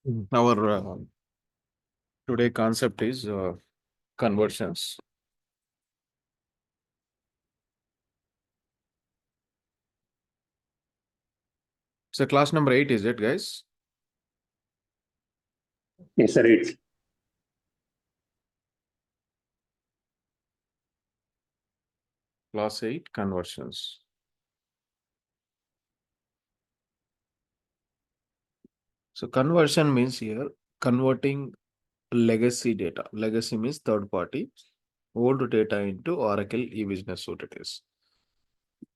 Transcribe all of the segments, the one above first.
Our today concept is conversions. So class number 8 is it, guys? Yes, sir. It's Class 8 conversions. So conversion means here converting legacy data. Legacy means third party old data into Oracle e-business suite it is.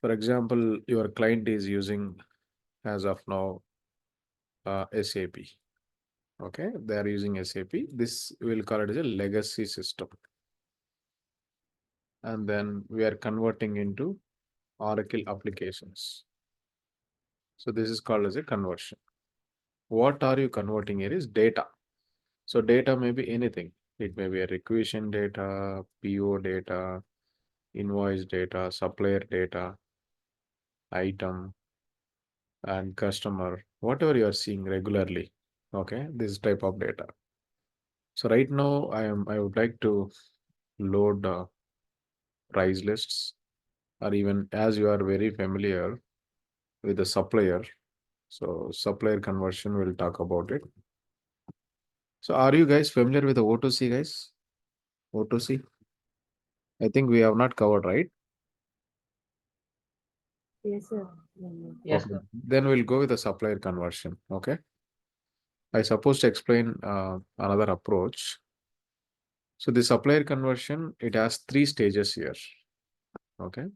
For example, your client is using as of now SAP. Okay, they are using SAP. This will call it as a legacy system. And then we are converting into Oracle applications. So this is called as a conversion. What are you converting here is data. So data may be anything. It may be a requisition data, PO data, invoice data, supplier data, item, and customer, whatever you are seeing regularly. Okay, this type of data. So right now I would like to load price lists, or even as you are very familiar with the supplier. So supplier conversion, we'll talk about it. So are you guys familiar with the O2C, guys? O2C? I think we have not covered, right? Yes, sir. Yes, Okay. sir. Then we'll go with the supplier conversion. Okay. I suppose to explain another approach. So the supplier conversion, it has three stages here. Okay.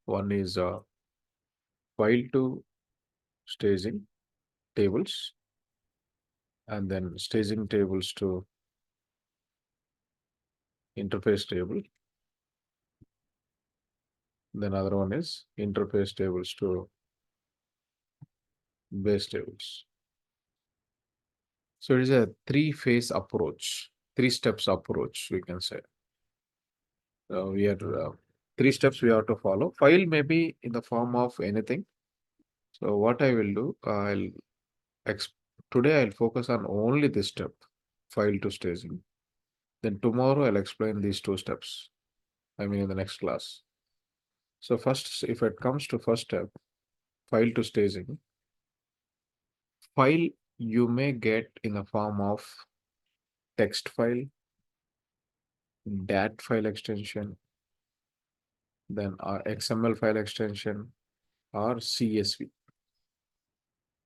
One is file to staging tables, and then staging tables to interface table. Then other one is interface tables to base tables. So it is a three-phase approach, three steps approach, we can say. We are three steps we have to follow. File may be in the form of anything. So what I will do, today I'll focus on only this step, file to staging. Then tomorrow I'll explain these two steps. I mean in the next class. So first, if it comes to first step, file to staging, file you may get in the form of text file, DAT file extension, then XML file extension, or CSV,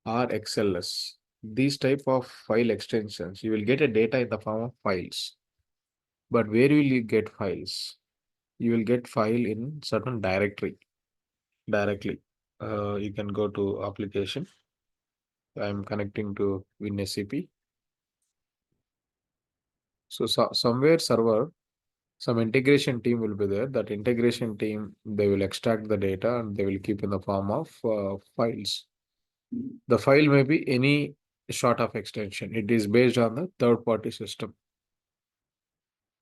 or XLS. These type of file extensions, you will get a data in the form of files. But where will you get files? You will get file in certain directory directly. You can go to application. I'm connecting to WinSAP. So somewhere server, some integration team will be there. That integration team, they will extract the data and they will keep in the form of files. The file may be any sort of extension. It is based on the third party system.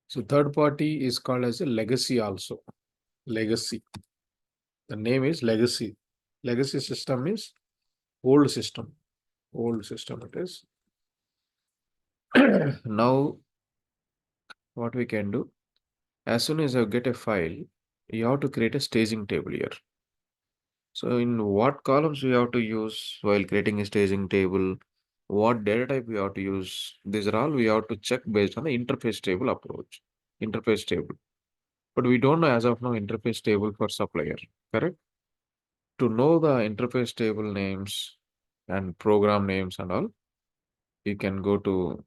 So third party is called as a legacy also. Legacy. The name is legacy. Legacy system is old system. Old system it is. Now, what we can do, as soon as you get a file, you have to create a staging table here. So in what columns we have to use while creating a staging table, what data type we have to use, these are all we have to check based on the interface table approach, interface table. But we don't know as of now interface table for supplier, correct? To know the interface table names and program names and all, you can go to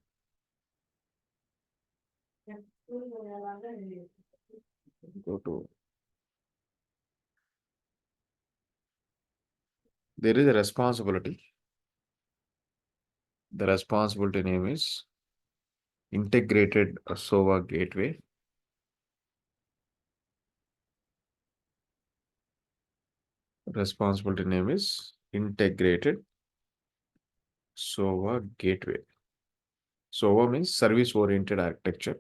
there is a responsibility. The responsibility name is integrated SOA gateway. Responsibility name is integrated SOA gateway. SOA means service oriented architecture.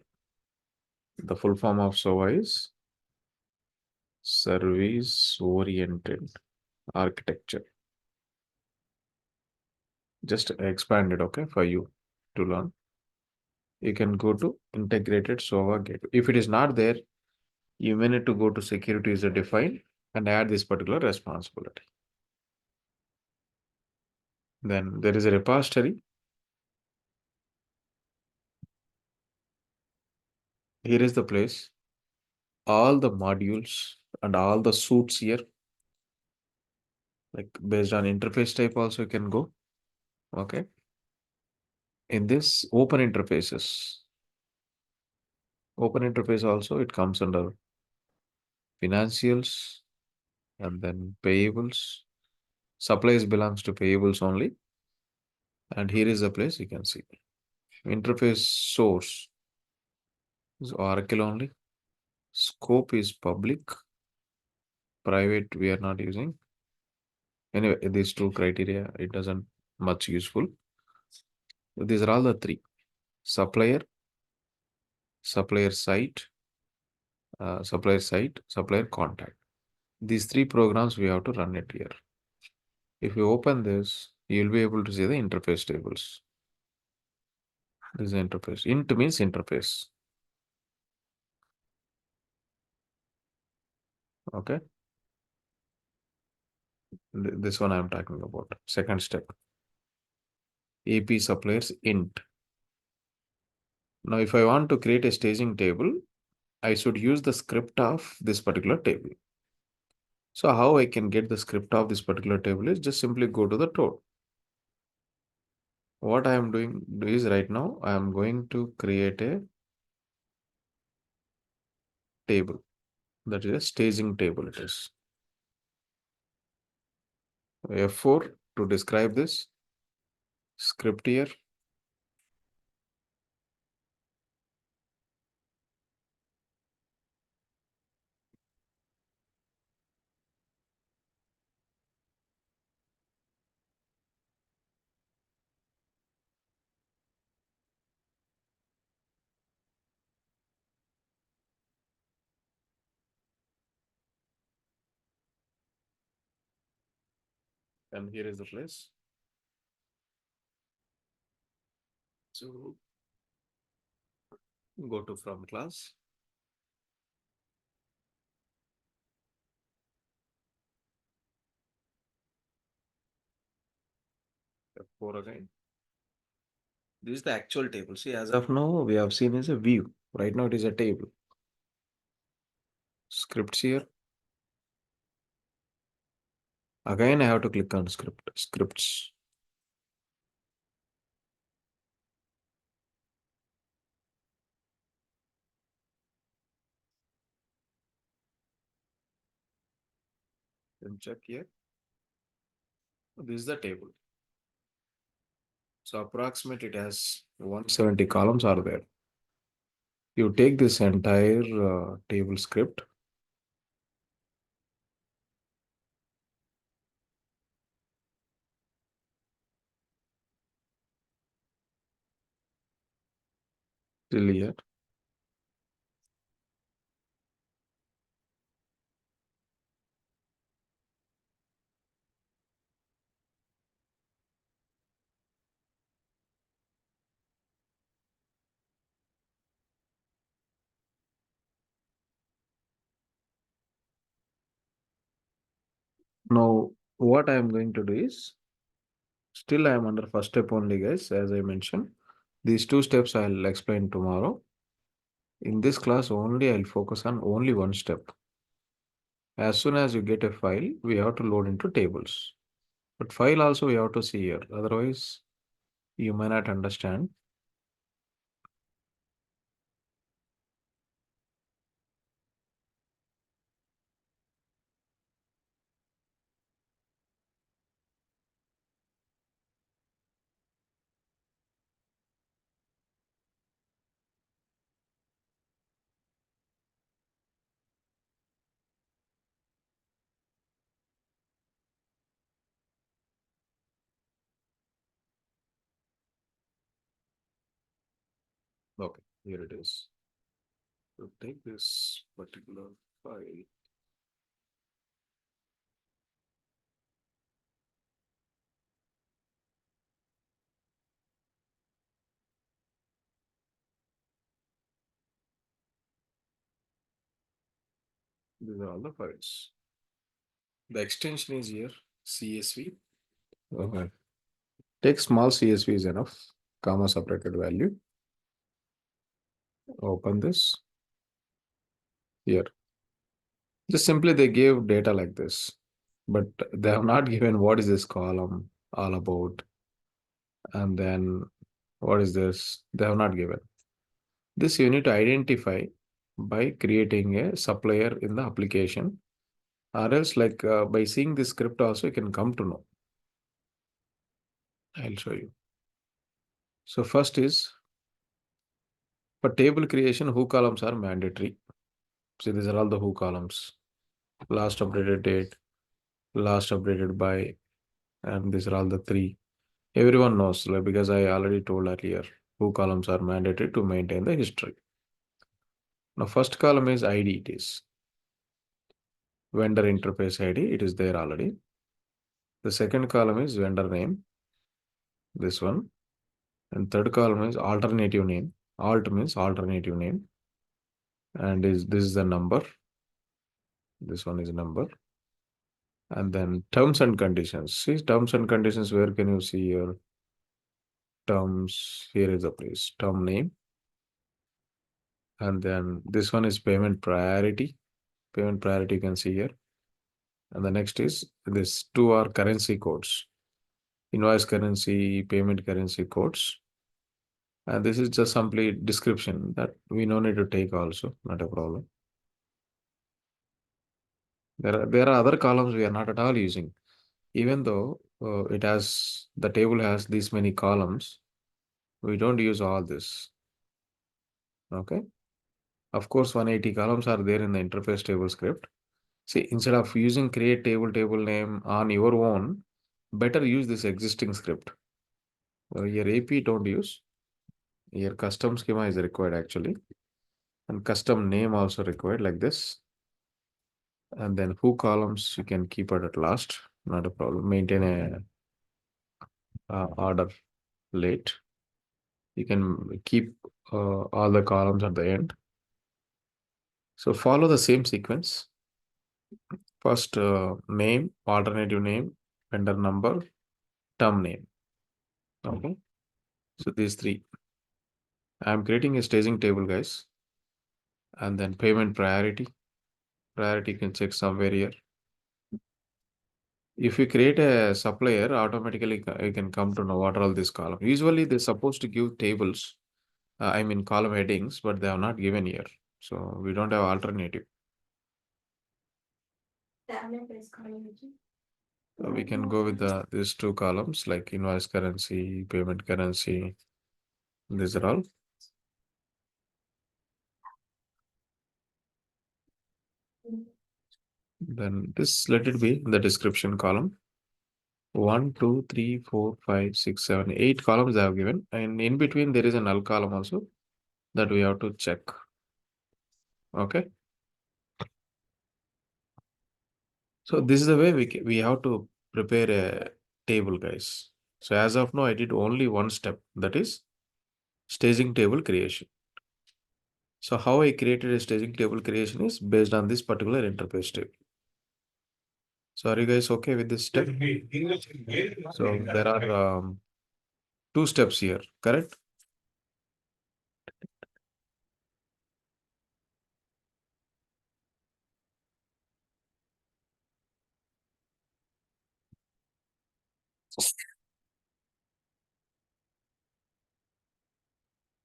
The full form of SOA is service oriented architecture. just expanded, okay, for you to learn. You can go to integrated SOA gateway. If it is not there, you may need to go to security user defined and add this particular responsibility. Then there is a repository. Here is the place. All the modules and all the suits here, like based on interface type also you can go. Okay. In this open interfaces, open interface also it comes under financials and then payables. Supplies belongs to payables only. And here is the place you can see. Interface source is Oracle only. Scope is public. Private we are not using. Anyway, these two criteria, it doesn't much useful. These are all the three. Supplier, supplier site, supplier contact. These three programs we have to run it here. If you open this, you'll be able to see the interface tables. This is the interface. Int means interface. Okay. This one I'm talking about. Second step. AP suppliers int. Now, if I want to create a staging table, I should use the script of this particular table. So how I can get the script of this particular table is just simply go to the tool. What I am doing is right now, I am going to create a table. That is a staging table it is. F4 to describe this script here. And here is the place. So go to from class. F4 again. This is the actual table. See, as of now, we have seen is a view. Right now, it is a table. Scripts here. Again, I have to click on scripts. Then check here. This is the table. So approximate it has 170 columns are there. You take this entire table script. Till here. Now, what I am going to do is, still I am under first step only, guys, as I mentioned. These two steps I'll explain tomorrow. In this class only, I'll focus on only one step. As soon as you get a file, we have to load into tables. But file also we have to see here. Otherwise, you may not understand. Okay, here it is. So take this particular file. These are all the files. The extension is here, CSV. Okay. Take small CSV is enough, comma separated value. Open this here. Just simply they gave data like this, but they have not given what is this column all about, and then what is this? They have not given. This you need to identify by creating a supplier in the application, or else like by seeing this script also you can come to know. I'll show you. So first is for table creation, who columns are mandatory. See, these are all the who columns. Last updated date, last updated by, and these are all the three. Everyone knows, like, because I already told earlier, who columns are mandatory to maintain the history. Now, first column is ID. It is vendor interface ID. It is there already. The second column is vendor name. This one. And third column is alternative name. Alt means alternative name. And this is the number. This one is number. And then terms and conditions. See terms and conditions. Where can you see your terms? Here is the place. Term name. And then this one is payment priority. Payment priority you can see here. And the next is this two are currency codes. Invoice currency, payment currency codes. And this is just simply description that we no need to take also, not a problem. There are other columns we are not at all using. Even though the table has these many columns, we don't use all this. Okay. Of course, 180 columns are there in the interface table script. See, instead of using create table name on your own, better use this existing script. Your AP don't use. Your custom schema is required actually. And custom name also required like this. And then who columns you can keep it at last, not a problem. Maintain a order late. You can keep all the columns at the end. So follow the same sequence. First name, alternative name, vendor number, term name. Okay. So these three. I'm creating a staging table, guys. And then payment priority. Priority you can check somewhere here. If you create a supplier, automatically you can come to know what are all these columns. Usually they're supposed to give tables, I mean column headings, but they are not given here. So we don't have alternative. So we can go with these two columns like invoice currency, payment currency. These are all. Then this, let it be the description column. 1, 2, 3, 4, 5, 6, 7, 8 columns I have given. And in between there is a null column also that we have to check. Okay. So this is the way we have to prepare a table, guys. So as of now, I did only one step, that is staging table creation. So how I created a staging table creation is based on this particular interface table. So are you guys okay with this step? So there are two steps here, correct?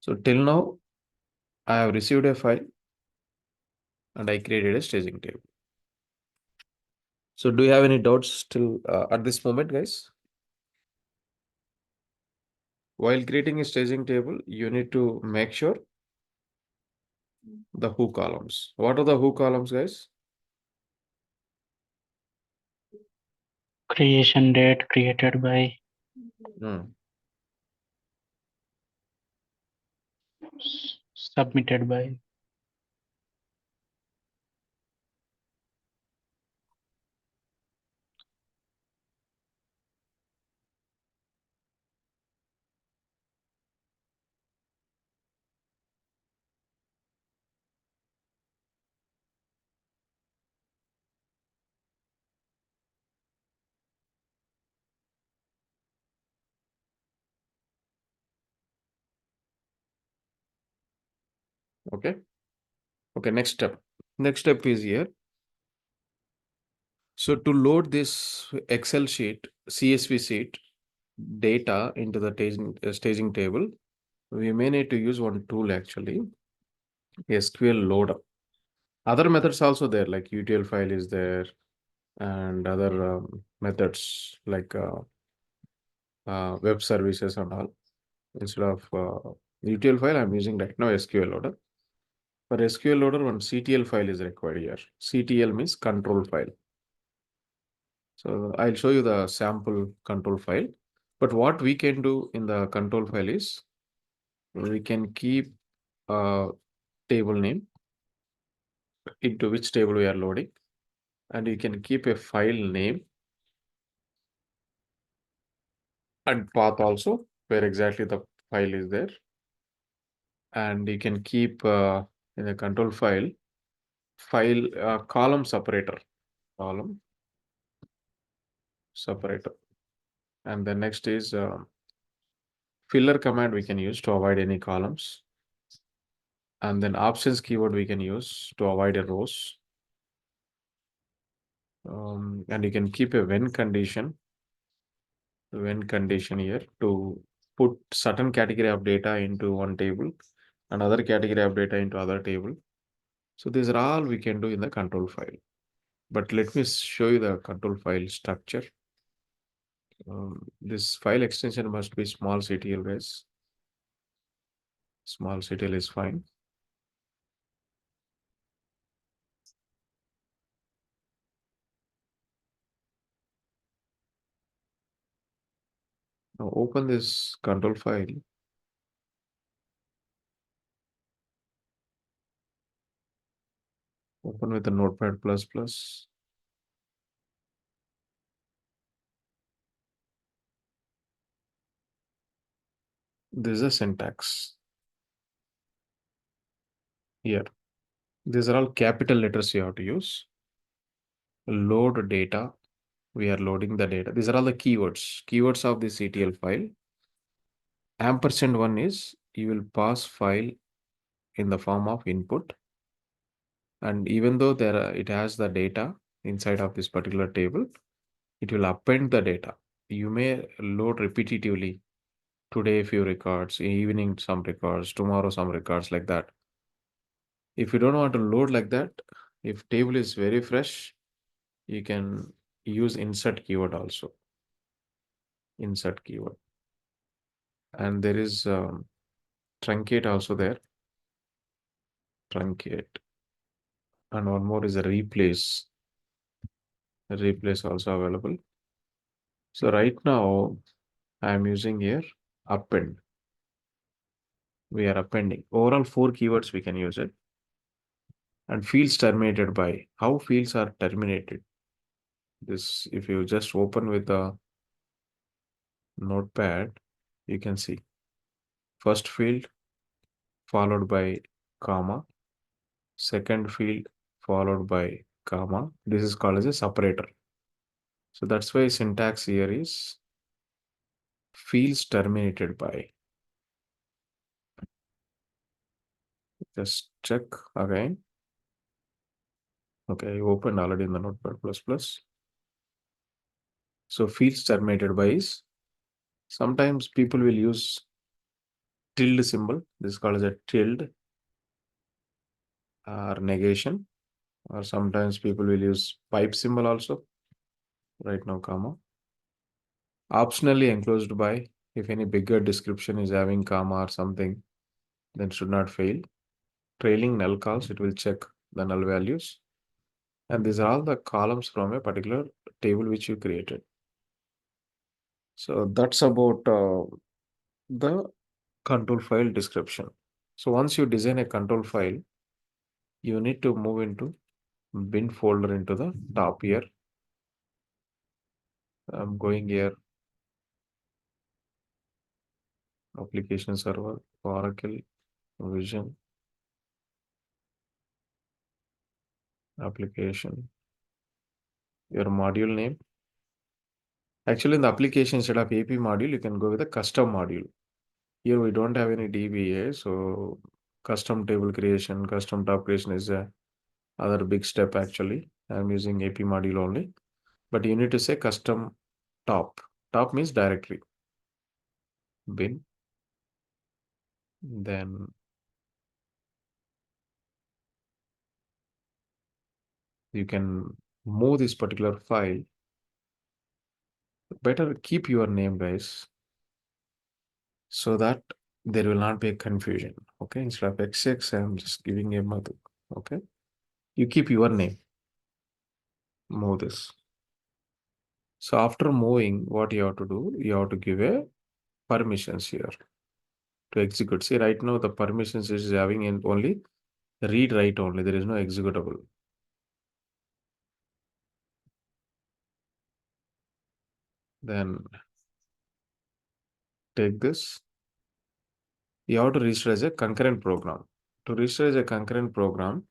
So till now, I have received a file and I created a staging table. So do you have any doubts still at this moment, guys? While creating a staging table, you need to make sure the who columns. What are the who columns, guys? Creation date created by, Hmm. submitted by. Okay. Okay. Next step. Next step is here. So to load this Excel sheet, CSV sheet data into the staging table, we may need to use one tool actually, SQL loader. Other methods also there, like UTL file is there, and other methods like web services and all. Instead of UTL file, I'm using right now SQL loader. For SQL loader, one CTL file is required here. CTL means control file. So I'll show you the sample control file. But what we can do in the control file is we can keep a table name into which table we are loading, and you can keep a file name and path also where exactly the file is there. And you can keep in the control file column separator, column separator. And the next is filler command we can use to avoid any columns. And then options keyword we can use to avoid a rows. And you can keep a when condition here to put certain category of data into one table and other category of data into other table. So these are all we can do in the control file. But let me show you the control file structure. This file extension must be small CTL, guys. Small CTL is fine. Now open this control file. Open with the Notepad++. This is a syntax here. These are all capital letters you have to use. Load data. We are loading the data. These are all the keywords. Keywords of this CTL file. Ampersand one is you will pass file in the form of input. And even though it has the data inside of this particular table, it will append the data. You may load repetitively. Today, few records, evening, some records, tomorrow, some records, like that. If you don't want to load like that, if table is very fresh, you can use insert keyword also. Insert keyword. And there is truncate also there. Truncate. And one more is a replace. Replace also available. So right now, I am using here append. We are appending. Overall 4 keywords we can use it. And fields terminated by. How fields are terminated? This, if you just open with the notepad, you can see first field followed by comma, second field followed by comma. This is called as a separator. So that's why syntax here is fields terminated by. Just check again. Okay, I opened already in the notepad++. So fields terminated by is, sometimes people will use tilde symbol. This is called as a tilde or negation. Or sometimes people will use pipe symbol also. Right now, comma. Optionally enclosed by, if any bigger description is having comma or something, then should not fail. Trailing null calls, it will check the null values. And these are all the columns from a particular table which you created. So that's about the control file description. So once you design a control file, you need to move into bin folder into the top here. I'm going here, application server, Oracle, Vision, application, your module name. Actually, in the application, instead of AP module, you can go with a custom module. Here we don't have any DBA, so custom table creation, custom tab creation is a other big step actually. I'm using AP module only, but you need to say custom top. Top means directory bin. Then you can move this particular file. Better keep your name, guys, so that there will not be a confusion. Okay, instead of XX, I'm just giving a Madhu. Okay, you keep your name. Move this. So after moving, what you have to do, you have to give a permissions here to execute. See, right now the permissions is having in only read write only. There is no executable. Then take this. You have to register as a concurrent program. To register as a concurrent program,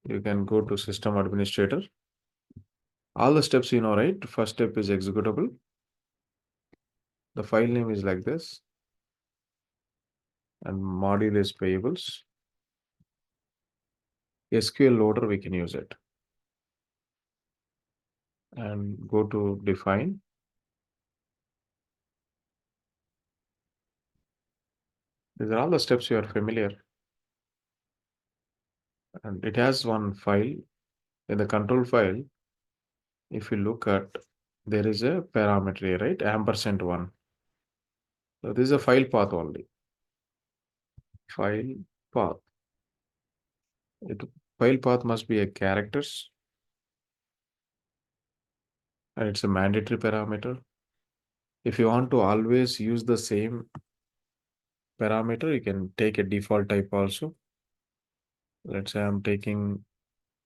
you can go to system administrator. All the steps you know, right? First step is executable. The file name is like this, and module is payables. SQL loader, we can use it. And go to define. These are all the steps you are familiar. And it has one file. In the control file, if you look at, there is a parameter, right? Ampersand one. So this is a file path only. File path. File path must be a characters, and it's a mandatory parameter. If you want to always use the same parameter, you can take a default type also. Let's say I'm taking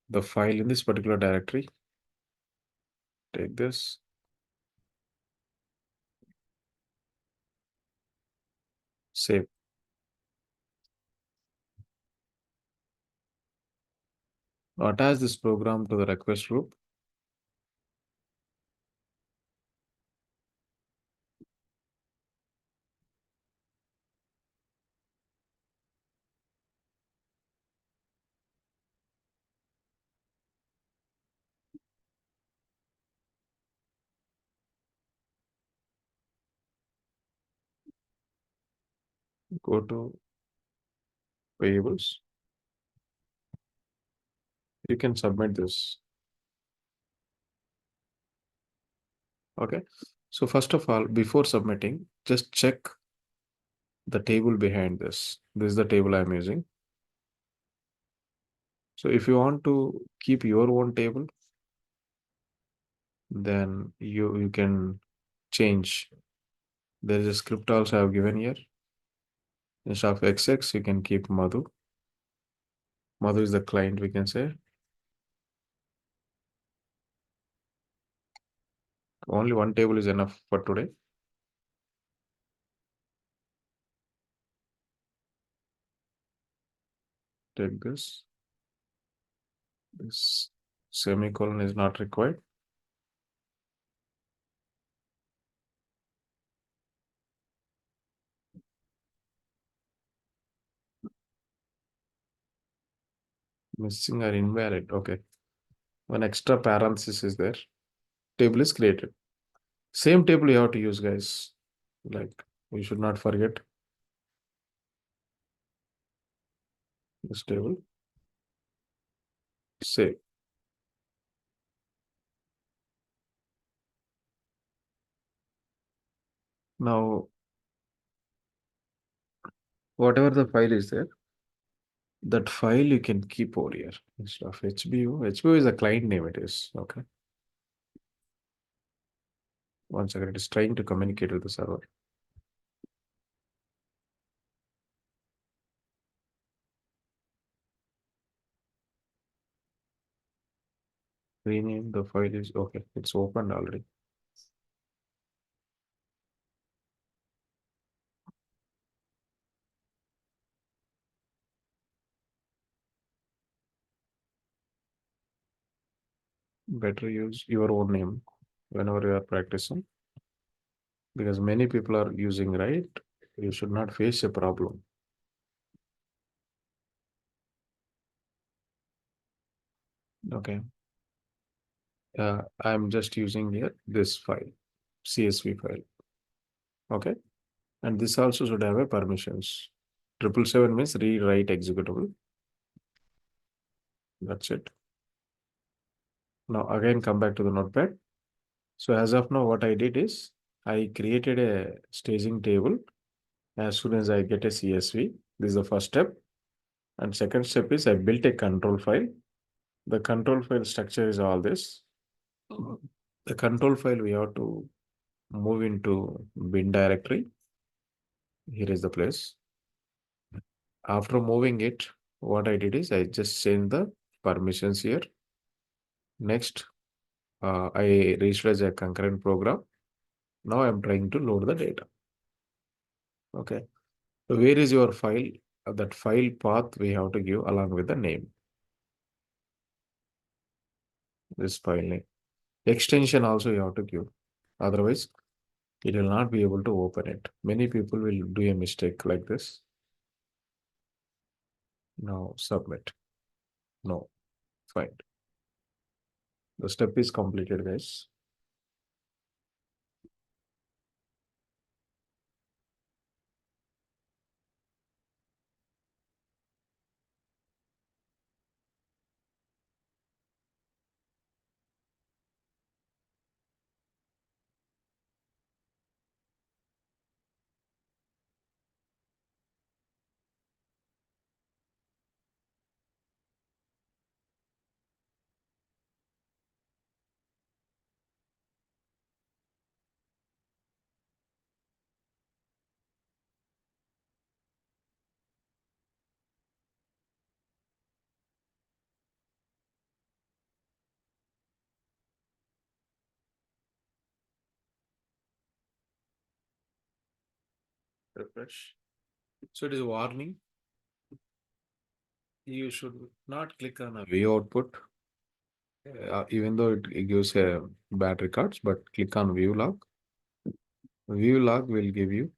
the file in this particular directory. Take this. Save. Now attach this program to the request loop. Go to payables. You can submit this. Okay. So first of all, before submitting, just check the table behind this. This is the table I'm using. So if you want to keep your own table, then you can change. There is a script also I've given here. Instead of XX, you can keep Madhu. Madhu is the client, we can say. Only one table is enough for today. Take this. This semicolon is not required. Missing or invalid. Okay. One extra parenthesis is there. Table is created. Same table you have to use, guys. Like, you should not forget this table. Save. Now, whatever the file is there, that file you can keep over here instead of HBU. HBU is a client name, it is. Okay. One second, it is trying to communicate with the server. Rename the file is okay. It's opened already. Better use your own name whenever you are practicing, because many people are using, right? You should not face a problem. Okay. I'm just using here this file, CSV file. Okay. And this also should have a permissions. 777 means read write executable. That's it. Now again come back to the notepad. So as of now, what I did is I created a staging table as soon as I get a CSV. This is the first step. And second step is I built a control file. The control file structure is all this. The control file we have to move into bin directory. Here is the place. After moving it, what I did is I just changed the permissions here. Next, I reached as a concurrent program. Now I'm trying to load the data. Okay. So where is your file? That file path we have to give along with the name. This file name. Extension also you have to give. Otherwise, it will not be able to open it. Many people will do a mistake like this. Now submit. No, fine. The step is completed, guys. Refresh. So it is warning. You should not click on a view output, even though it gives a bad records, but click on view log. View log will give you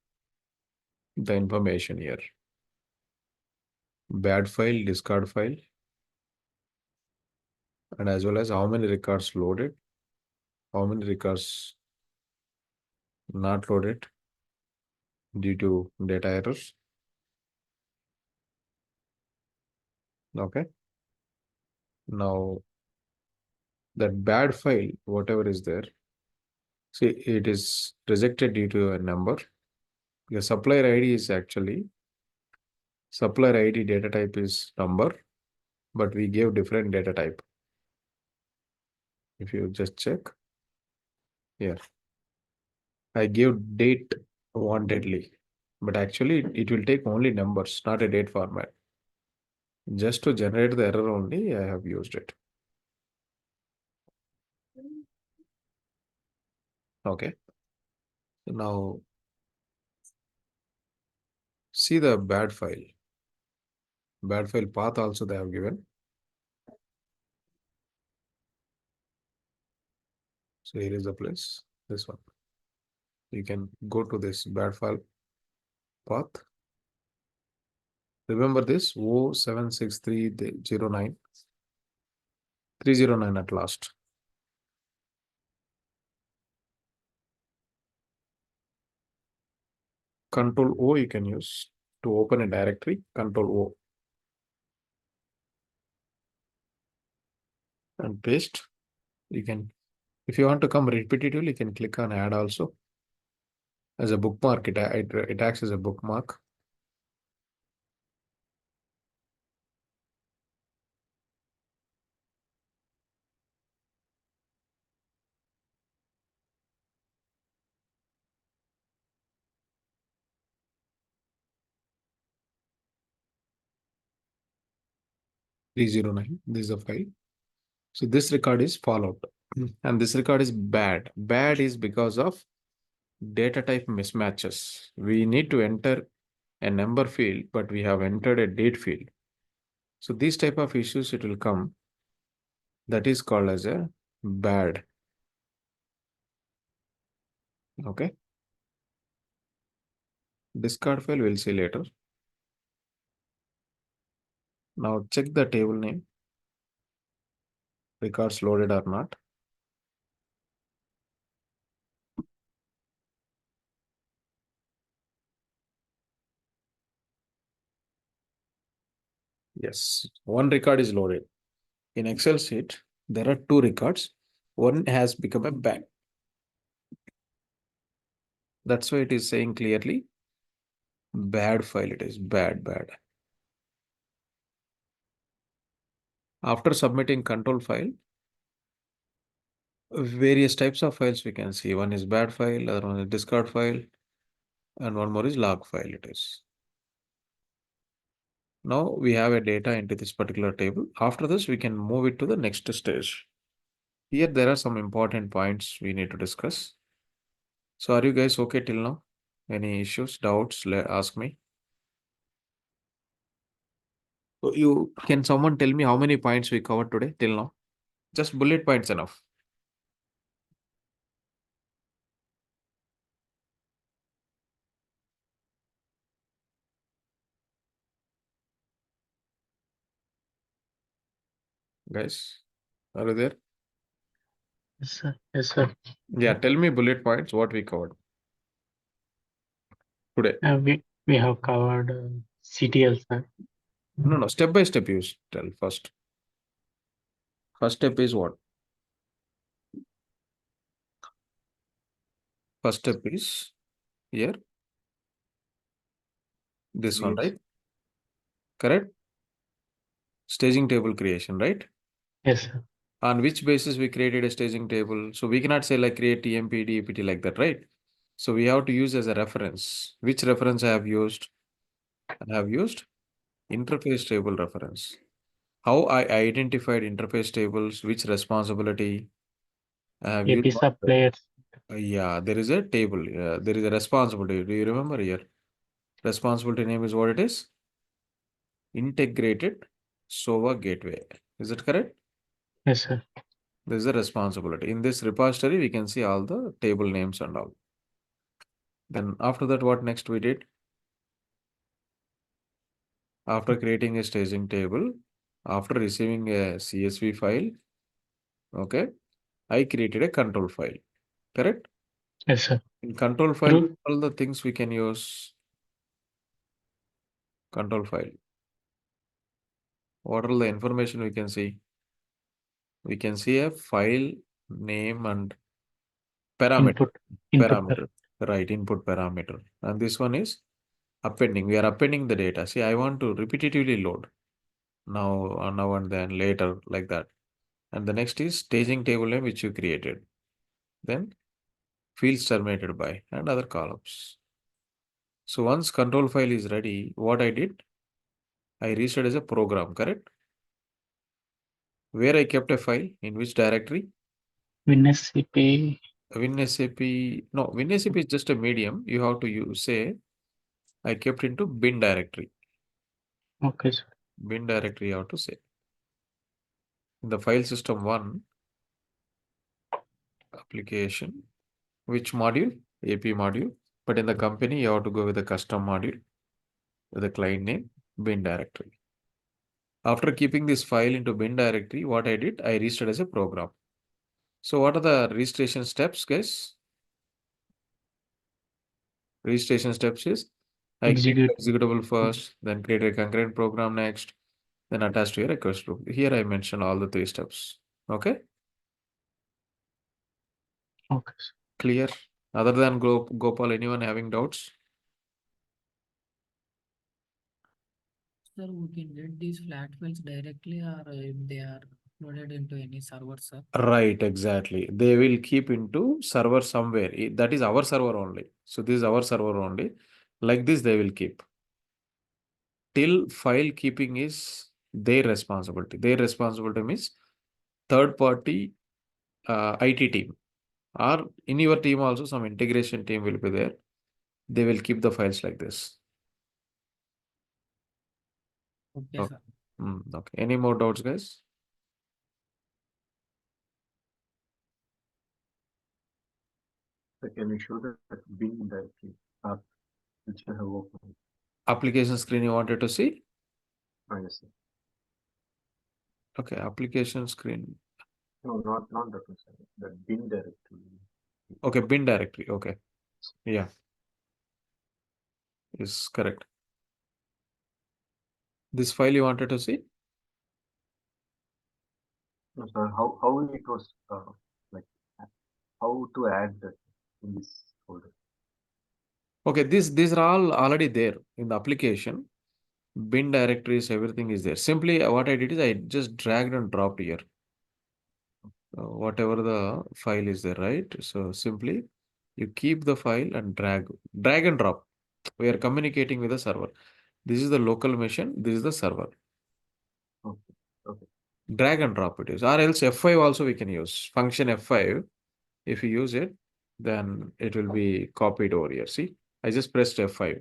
the information here. Bad file, discard file, and as well as how many records loaded, how many records not loaded due to data errors. Okay. Now that bad file, whatever is there, see it is rejected due to a number. The supplier ID is actually supplier ID data type is number, but we gave different data type. If you just check here, I give date wantedly, but actually it will take only numbers, not a date format. Just to generate the error only, I have used it. Okay. Now see the bad file. Bad file path also they have given. So here is the place, this one. You can go to this bad file path. Remember this 076309309 309 at last. Control O you can use to open a directory. Control O and paste. You can, if you want to come repetitively, you can click on add also as a bookmark. It acts as a bookmark. Three zero nine. This is a file. So this record is followed, and this record is bad. Bad is because of data type mismatches. We need to enter a number field, but we have entered a date field. So these type of issues it will come. That is called as a bad. Okay. Discard file we'll see later. Now check the table name. records loaded or not. Yes, one record is loaded. In Excel sheet, there are two records. One has become a bad. That's why it is saying clearly bad file. It is bad. After submitting control file, various types of files we can see. One is bad file, other one is discard file, and one more is log file. It is. Now we have a data into this particular table. After this, we can move it to the next stage. Here, there are some important points we need to discuss. So, are you guys okay till now? Any issues, doubts? Ask me. So you can someone tell me how many points we covered today till now? Just bullet points enough. Guys, are you there? Yes, sir. Yes, sir. Yeah, tell me bullet points what we covered today. We have covered CTL, sir. No, step by step you tell first. First step is what? First step is here, this one, Yes. right? Correct? Staging table creation, right? Yes, sir. On which basis we created a staging table? So we cannot say like create TMP, DPT like that, right? So we have to use as a reference. Which reference I have used? I have used interface table reference. How I identified interface tables, which responsibility I have used. AP suppliers. Yeah, there is a table. There is a responsibility. Do you remember here? Responsibility name is what it is? Integrated SOA gateway. Is it correct? Yes, sir. There is a responsibility. In this repository, we can see all the table names and all. Then after that, what next we did? After creating a staging table, after receiving a CSV file, okay, I created a control file. Correct? Yes, sir. In control file, Through all the things we can use control file. What are the information we can see? We can see a file name and parameter. input, input. Parameter. Right, input parameter. And this one is appending. We are appending the data. See, I want to repetitively load now and then later like that. And the next is staging table name which you created. Then fields terminated by and other columns. So once control file is ready, what I did, I reset as a program, correct? Where I kept a file, in which directory? WinSCP. WinSAP, no, WinSAP is just a medium. You have to say, I kept into bin directory. Okay, sir. Bin directory, you have to say. In the file system one, application, which module? AP module. But in the company, you have to go with the custom module with the client name, bin directory. After keeping this file into bin directory, what I did, I registered as a program. So what are the registration steps, guys? Registration steps is I create Execute. executable first, then create a concurrent program next, then attach to your request group. Here I mentioned all the three steps. Okay, Okay, sir. clear. Other than Gopal, anyone having doubts? Sir, we can get these flat files directly or if they are loaded into any server, sir. Right, exactly. They will keep into server somewhere. That is our server only. So this is our server only. Like this, they will keep. Till file keeping is their responsibility. Their responsibility means third party IT team, or in your team also some integration team will be there. They will keep the files like this. Okay, Okay. sir. Okay. Any more doubts, guys? Can you show that bin directory app which I have opened? Application screen you wanted to see? Ah, yes, sir. Okay, application screen. No, not the person. The bin directory. Okay, bin directory. Okay. Yeah, is correct. This file you wanted to see? No, sir. How it was like how to add that in this folder? Okay, these are all already there in the application. Bin directories, everything is there. Simply what I did is I just dragged and dropped here. Whatever the file is there, right? So simply you keep the file and drag and drop. We are communicating with the server. This is the local machine. This is the server. Okay. Okay. Drag and drop it is, or else F5 also we can use. Function F5. If you use it, then it will be copied over here. See, I just pressed F5.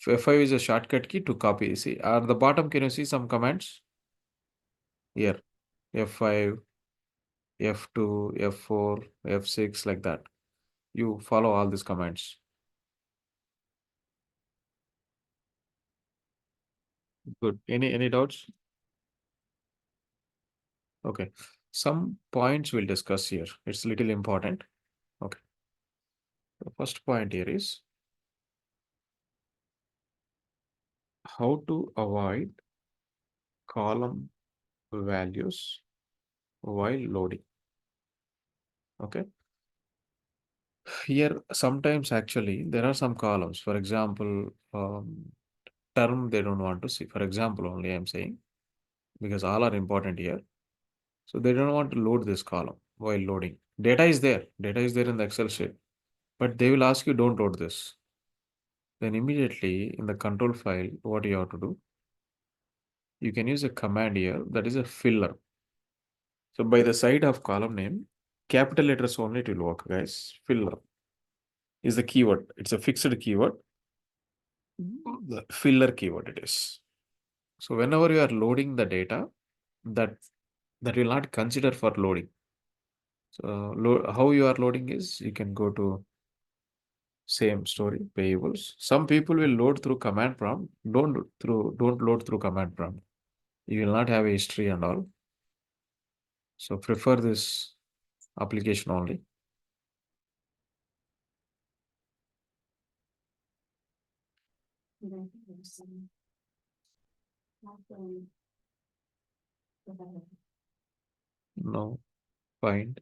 F5 is a shortcut key to copy. See, at the bottom, can you see some commands? Here, F5, F2, F4, F6, like that. You follow all these commands. Good. Any doubts? Okay. Some points we'll discuss here. It's a little important. Okay. The first point here is how to avoid column values while loading. Okay. Here, sometimes actually there are some columns. For example, term they don't want to see. For example, only I'm saying, because all are important here. So they don't want to load this column while loading. Data is there. Data is there in the Excel sheet. But they will ask you, don't load this. Then immediately in the control file, what you have to do? You can use a command here that is a filler. So by the side of column name, capital letters only it will work, guys. Filler is the keyword. It's a fixed keyword. The filler keyword it is. So whenever you are loading the data, that will not consider for loading. So how you are loading is you can go to same story payables. Some people will load through command prompt. Don't load through command prompt. You will not have a history and all. So prefer this application only. No, find.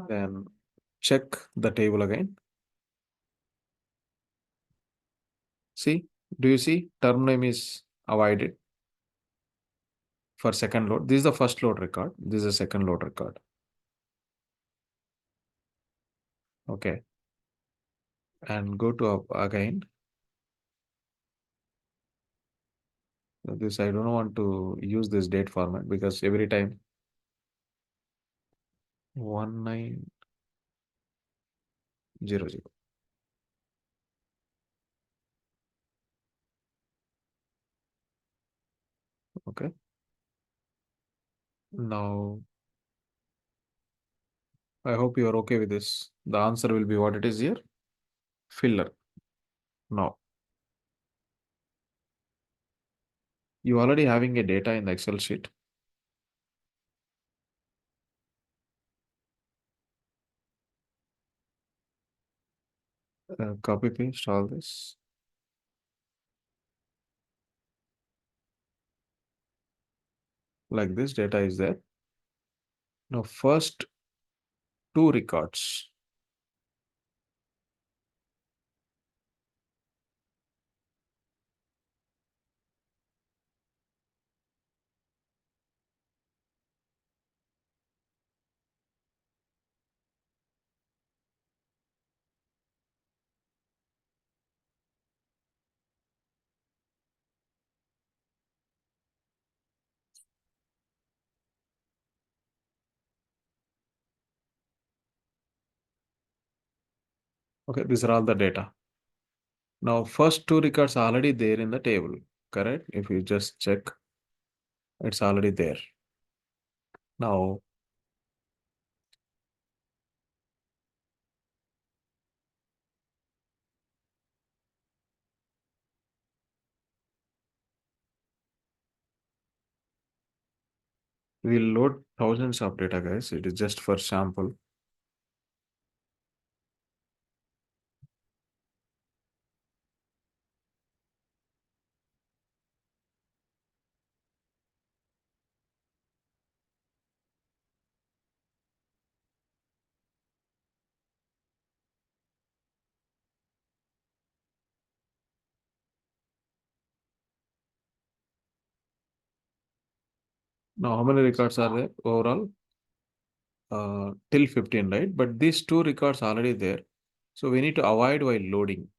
Then check the table again. See, do you see term name is avoided for second load? This is the first load record. This is the second load record. Okay. And go to again. This I don't want to use this date format because every time 1900. Okay. Now I hope you are okay with this. The answer will be what it is here. Filler. Now you already having a data in the Excel sheet. Copy paste all this. Like this data is there. Now first two records. Okay, these are all the data. Now first two records are already there in the table, correct? If you just check, it's already there. Now We'll load thousands of data, guys. It is just for sample. Now, how many records are there overall? Till 15, right? But these two records are already there. So we need to avoid while loading.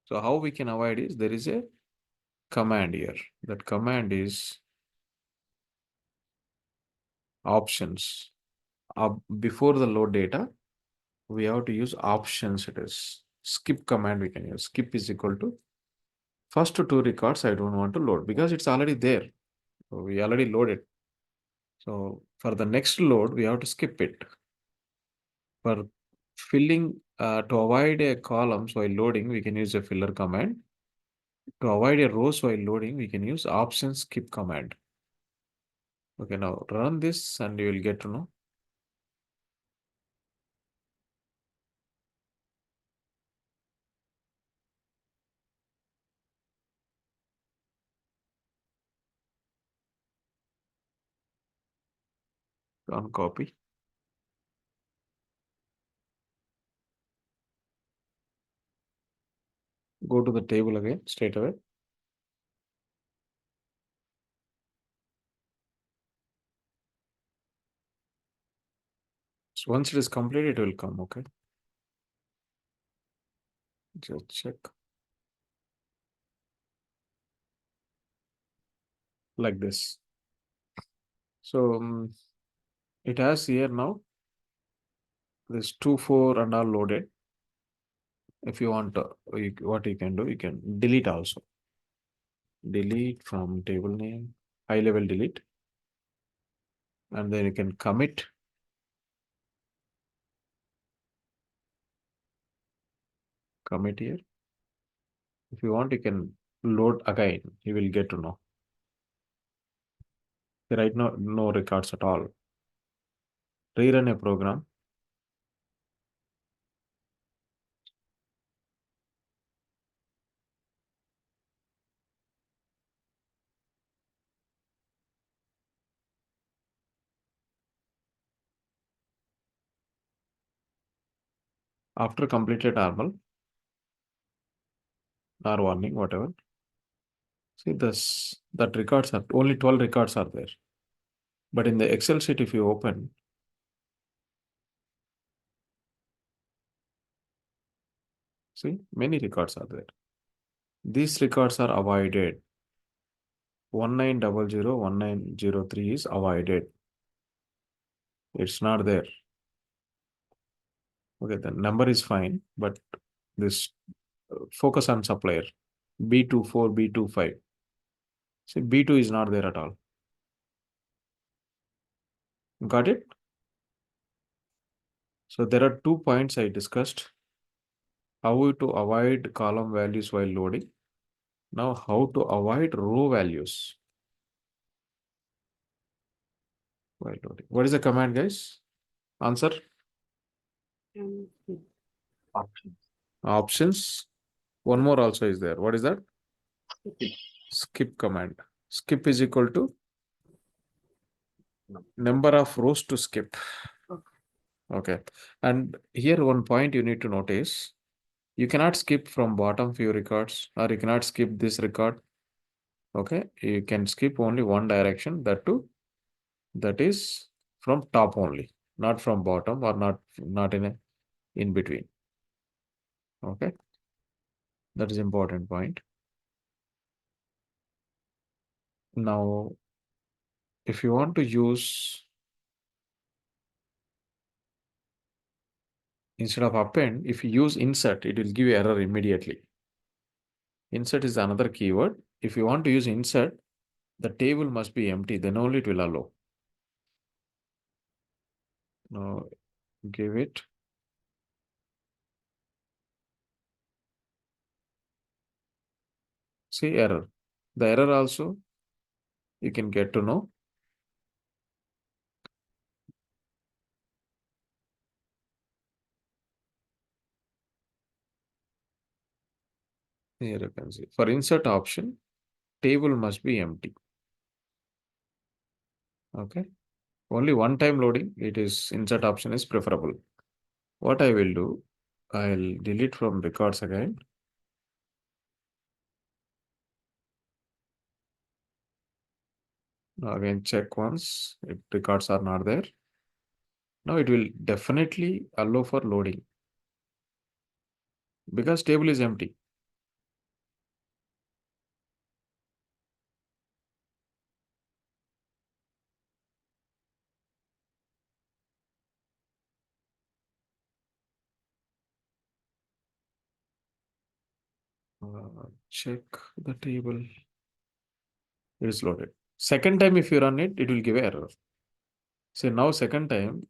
So how we can avoid is there is a command here. That command is options. Before the load data, we have to use options. It is skip command we can use. Skip is equal to first two records I don't want to load because it's already there. So we already loaded. So for the next load, we have to skip it. For filling, to avoid a columns while loading, we can use a filler command. To avoid a rows while loading, we can use option skip command. Okay, now run this and you will get to know. Run copy. Go to the table again straight away. So once it is completed, it will come. Okay. Just check. Like this. So it has here now this 2, 4 and all loaded. If you want what you can do, you can delete also. Delete from table name, high level delete. And then you can commit. Commit here. If you want, you can load again. You will get to know. Right now, no records at all. Rerun a program. After completed normal or warning, whatever. See this, that records are only 12 records are there. But in the Excel sheet, if you open, see many records are there. These records are avoided. 1900 1903 is avoided. It's not there. Okay, the number is fine, but this focus on supplier B24, B25. See, B2 is not there at all. Got it? So there are 2 points I discussed. How to avoid column values while loading. Now, how to avoid row values while loading. What is the command, guys? Answer? Options. Options. One more also is there. What is that? Skip command. Skip is equal to number of rows to skip. Okay. And here one point you need to notice. You cannot skip from bottom few records or you cannot skip this record. Okay. You can skip only one direction. That too. That is from top only, not from bottom or not in between. Okay. That is important point. Now, if you want to use instead of append, if you use insert, it will give you error immediately. Insert is another keyword. If you want to use insert, the table must be empty, then only it will allow. Now, give it. See error. The error also you can get to know. Here you can see. For insert option, table must be empty. Okay. Only one time loading, it is insert option is preferable. What I will do, I'll delete from records again. Now again, check once if records are not there. Now it will definitely allow for loading because table is empty. Check the table. It is loaded. Second time, if you run it, it will give error. So now second time,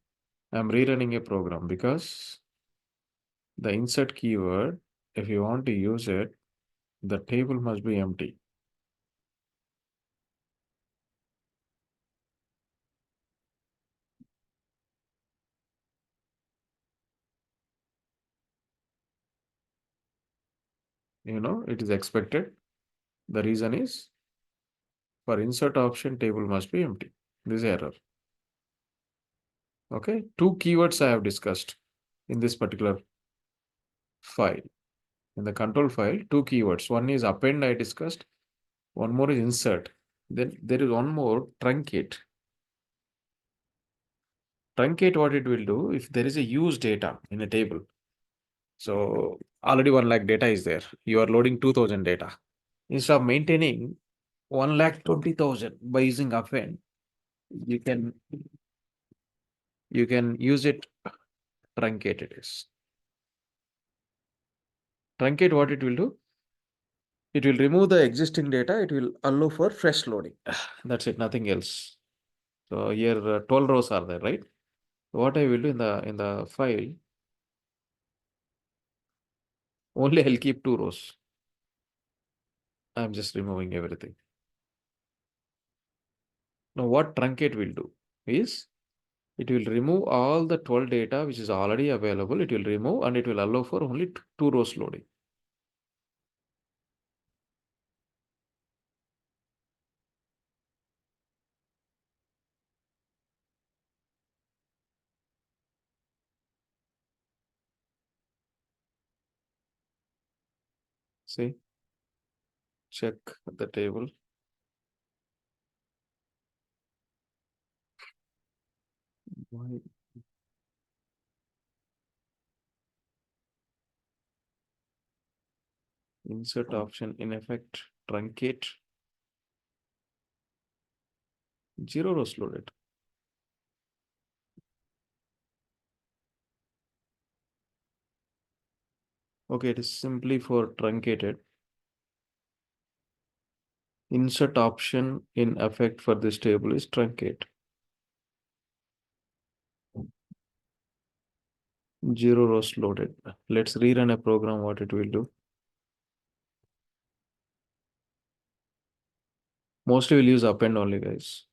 I'm rerunning a program because the insert keyword, if you want to use it, the table must be empty. It is expected. The reason is for insert option, table must be empty. This is error. Okay, two keywords I have discussed in this particular file. In the control file, two keywords. One is append I discussed. One more is insert. Then there is one more truncate. Truncate, what it will do, if there is a use data in a table. So already 1 lakh data is there. You are loading 2000 data. Instead of maintaining 1,20,000 by using append, you can use it truncate it is. Truncate, what it will do? It will remove the existing data. It will allow for fresh loading. That's it, nothing else. So here 12 rows are there, right? What I will do in the file, only I'll keep 2 rows. I'm just removing everything. Now what truncate will do is it will remove all the 12 data which is already available. It will remove and it will allow for only 2 rows loading. See, check the table. Why? Insert option in effect, truncate, 0 rows loaded. Okay, it is simply for truncated. Insert option in effect for this table is truncate. 0 rows loaded. Let's rerun a program, what it will do. Mostly we'll use append only, guys.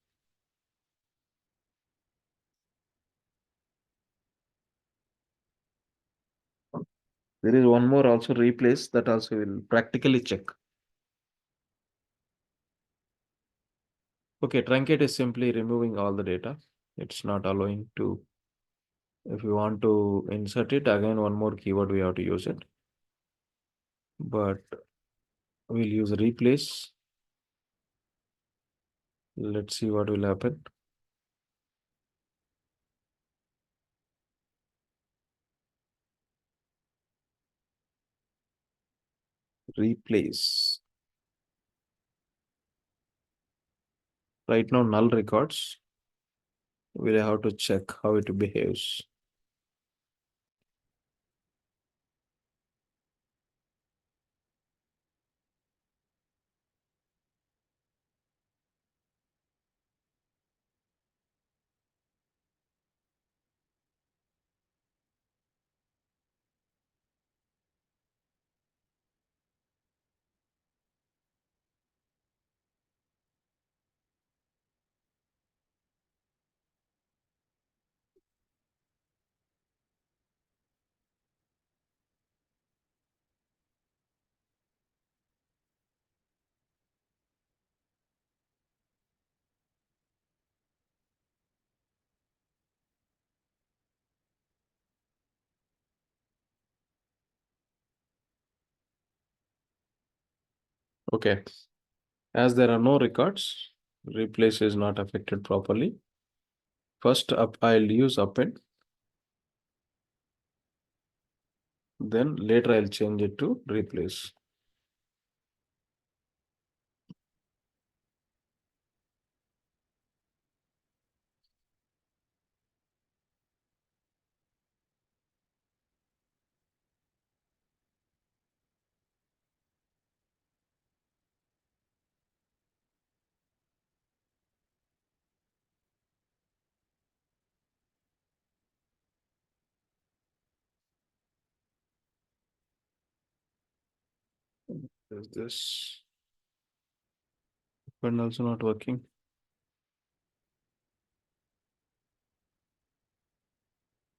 There is one more also replace that also will practically check. Okay, truncate is simply removing all the data. It's not allowing to, if you want to insert it, again, one more keyword we have to use it. But we'll use replace. Let's see what will happen. Replace. Right now, null records. We'll have to check how it behaves. Okay. As there are no records, replace is not affected properly. First up, I'll use append. Then later I'll change it to replace. Is this append also not working?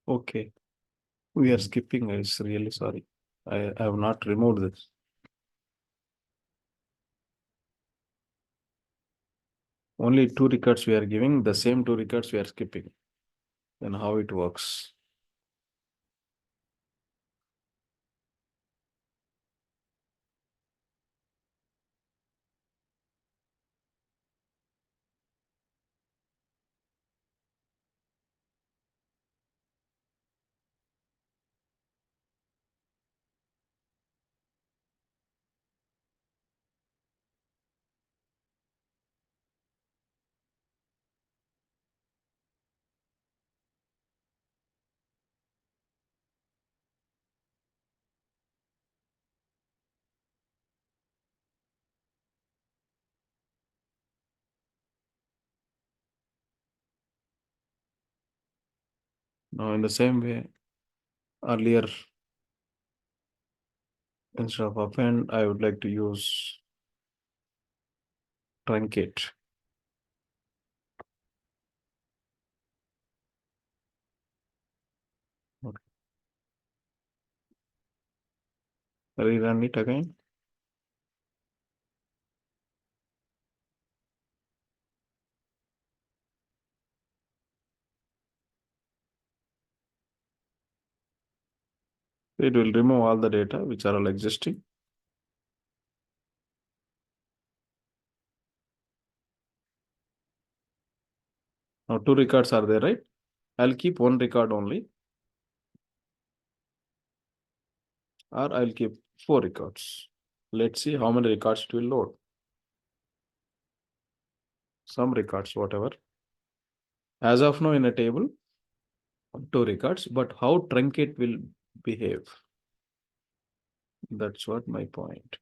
Okay. We are skipping, guys. Really sorry. I have not removed this. Only 2 records we are giving, the same 2 records we are skipping. Then how it works? Now, in the same way, earlier, instead of append, I would like to use truncate. Okay. Rerun it again. It will remove all the data which are all existing. Now 2 records are there, right? I'll keep 1 record only, or I'll keep 4 records. Let's see how many records it will load. Some records, whatever. As of now in a table, 2 records, but how truncate will behave? That's what my point.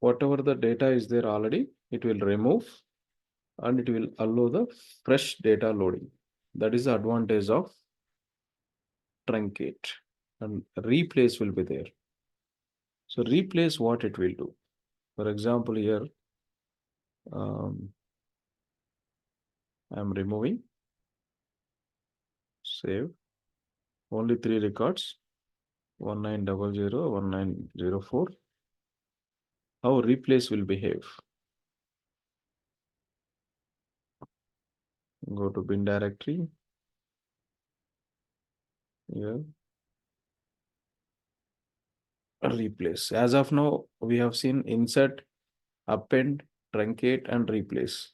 Whatever the data is there already, it will remove and it will allow the fresh data loading. That is the advantage of truncate, and replace will be there. So replace, what it will do. For example, here I'm removing, save, only 3 records, 1900, 1904. How replace will behave? Go to bin directory. Here, replace. As of now, we have seen insert, append, truncate, and replace.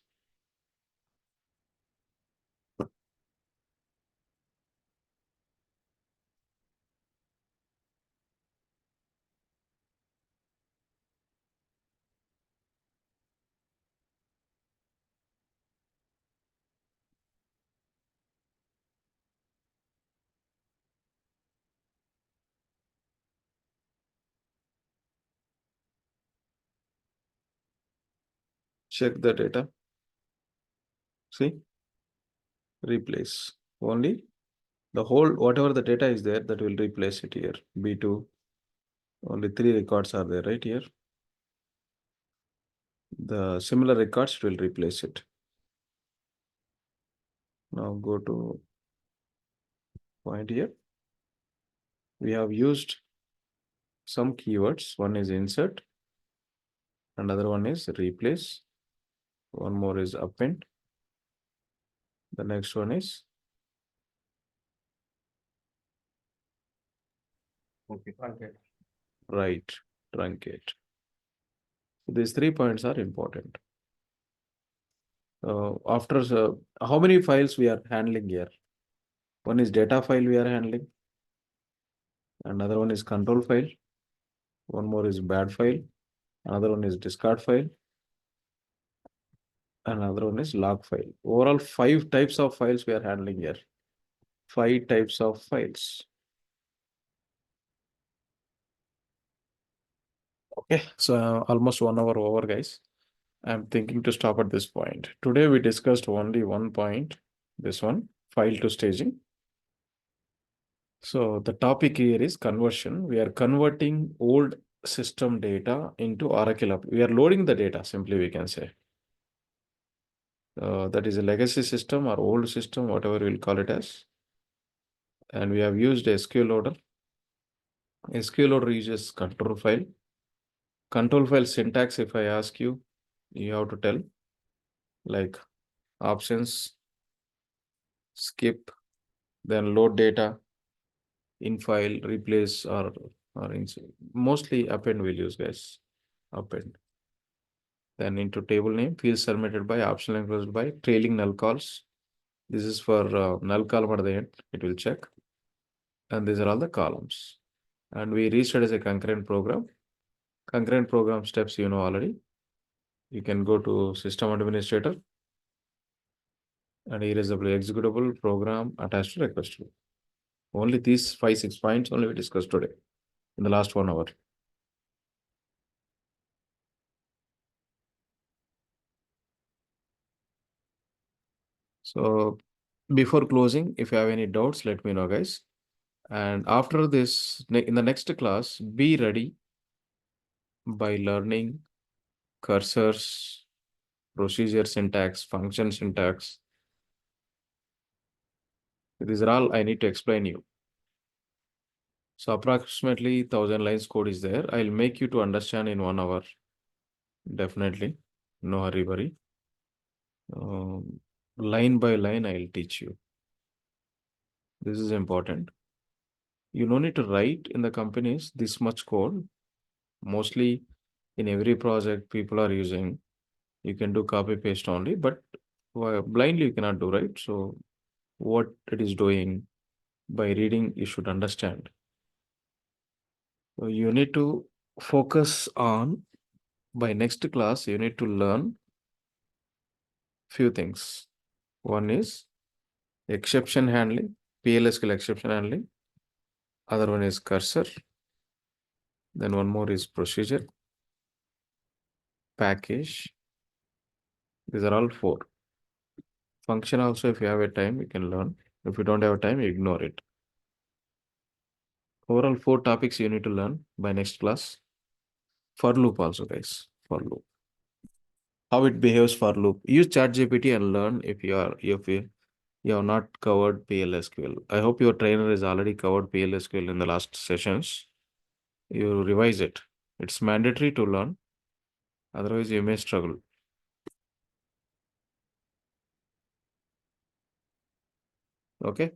Check the data. See, replace only the whole, whatever the data is there, that will replace it here. B2, only 3 records are there, right here. The similar records will replace it. Now go to point here. We have used some keywords. One is insert, another one is replace, one more is append, the next one is Okay. write, truncate. These 3 points are important. After how many files we are handling here? One is data file we are handling, another one is control file, one more is bad file, another one is discard file, another one is log file. Overall 5 types of files we are handling here. 5 types of files. Okay, so almost 1 hour over, guys. I'm thinking to stop at this point. Today we discussed only one point, this one, file to staging. So the topic here is conversion. We are converting old system data into Oracle. We are loading the data, simply we can say. That is a legacy system or old system, whatever we'll call it as. And we have used SQL loader. SQL loader uses control file. Control file syntax, if I ask you, you have to tell like options, skip, then load data, in file, replace, or mostly append we'll use, guys. Append. Then into table name, fields submitted by, optional enclosed by, trailing null calls. This is for null column at the end, it will check. And these are all the columns. And we restart as a concurrent program. Concurrent program steps you know already. You can go to system administrator and here is the executable program attached to request flow. Only these 5-6 points only we discussed today in the last 1 hour. So before closing, if you have any doubts, let me know, guys. And after this, in the next class, be ready by learning cursors, procedure syntax, function syntax. These are all I need to explain you. So approximately 1,000 lines code is there. I'll make you to understand in 1 hour. Definitely. No hurry, worry. Line by line, I'll teach you. This is important. You don't need to write in the companies this much code. Mostly in every project people are using. You can do copy paste only, but blindly you cannot do, right? So what it is doing by reading, you should understand. So you need to focus on, by next class, you need to learn few things. One is exception handling, PLSQL exception handling. Other one is cursor. Then one more is procedure, package. These are all 4. Function also, if you have a time, you can learn. If you don't have time, you ignore it. Overall 4 topics you need to learn by next class. For loop also, guys. For loop. How it behaves for loop. Use ChatGPT and learn if you have not covered PLSQL. I hope your trainer has already covered PLSQL in the last sessions. You revise it. It's mandatory to learn. Otherwise, you may struggle. Okay.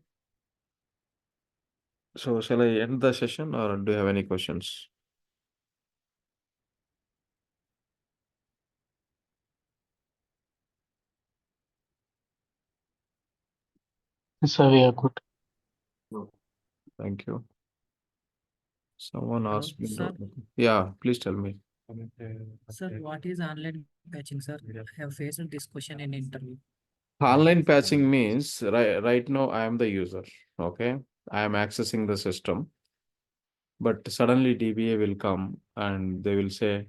So shall I end the session or do you have any questions? So we are good. Thank you. Someone Hello, asked me. sir. Yeah, please tell me. Sir, what is online patching, sir? I have faced this question in interview. Online patching means right now I am the user. Okay. I am accessing the system. But suddenly DBA will come and they will say,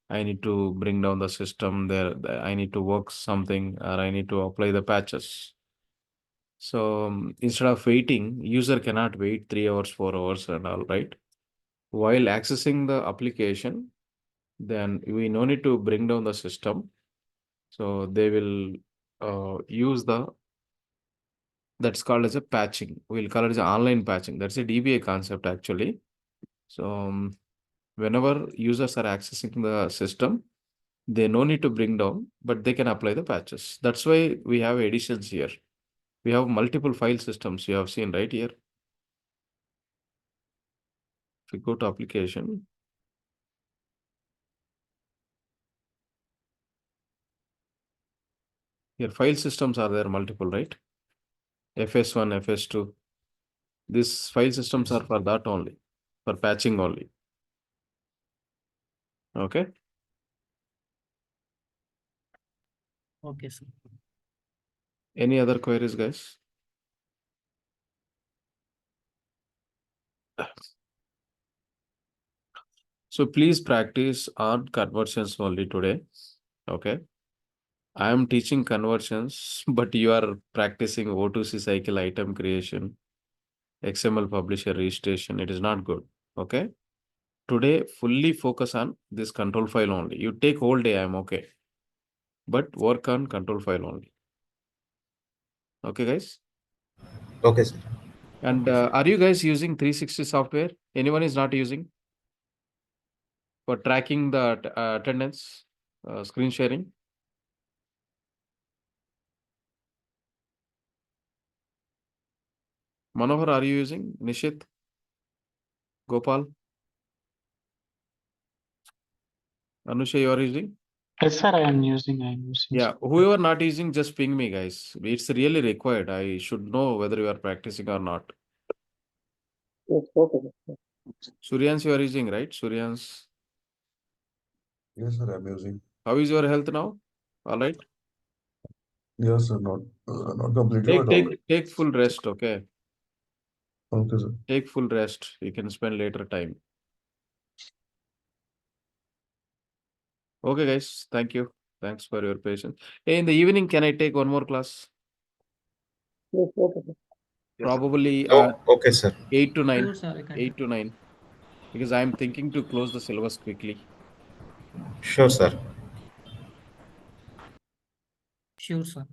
I need to bring down the system there. I need to work something, or I need to apply the patches. So instead of waiting, user cannot wait 3 hours, 4 hours and all, right? While accessing the application, then we no need to bring down the system. So they will use that's called as a patching. We'll call it as online patching. That's a DBA concept actually. So whenever users are accessing the system, they no need to bring down, but they can apply the patches. That's why we have editions here. We have multiple file systems. You have seen right here. If you go to application, here file systems are there multiple, right? FS1, FS2. These file systems are for that only, for patching only. Okay. Okay, sir. Any other queries, guys? So please practice on conversions only today. Okay. I am teaching conversions, but you are practicing O2C cycle item creation, XML publisher registration. It is not good. Okay. Today, fully focus on this control file only. You take whole day, I am okay. But work on control file only. Okay, guys? Okay, sir. And Okay, sir. are you guys using 360 software? Anyone is not using for tracking the attendance, screen sharing? Manohar, are you using? Nishit? Gopal? Anusha, you are using? Yes, sir, I am using. Yeah, whoever not using, just ping me, guys. It's really required. I should know whether you are practicing or not. Yes, okay. Suryans, you are using, right? Suryans. Yes, sir, I'm using. How is your health now? All right. Yes, sir, not completely, but all right. Take full rest, okay? Okay, sir. Take full rest. You can spend later time. Okay, guys. Thank you. Thanks for your patience. Hey, in the evening, can I take one more class? Yes, okay. Probably Okay, sir. 8 to 9. Sure, sir. I can. 8 to 9. Because I'm thinking to close the syllabus quickly. Sure, sir. Sure, sir.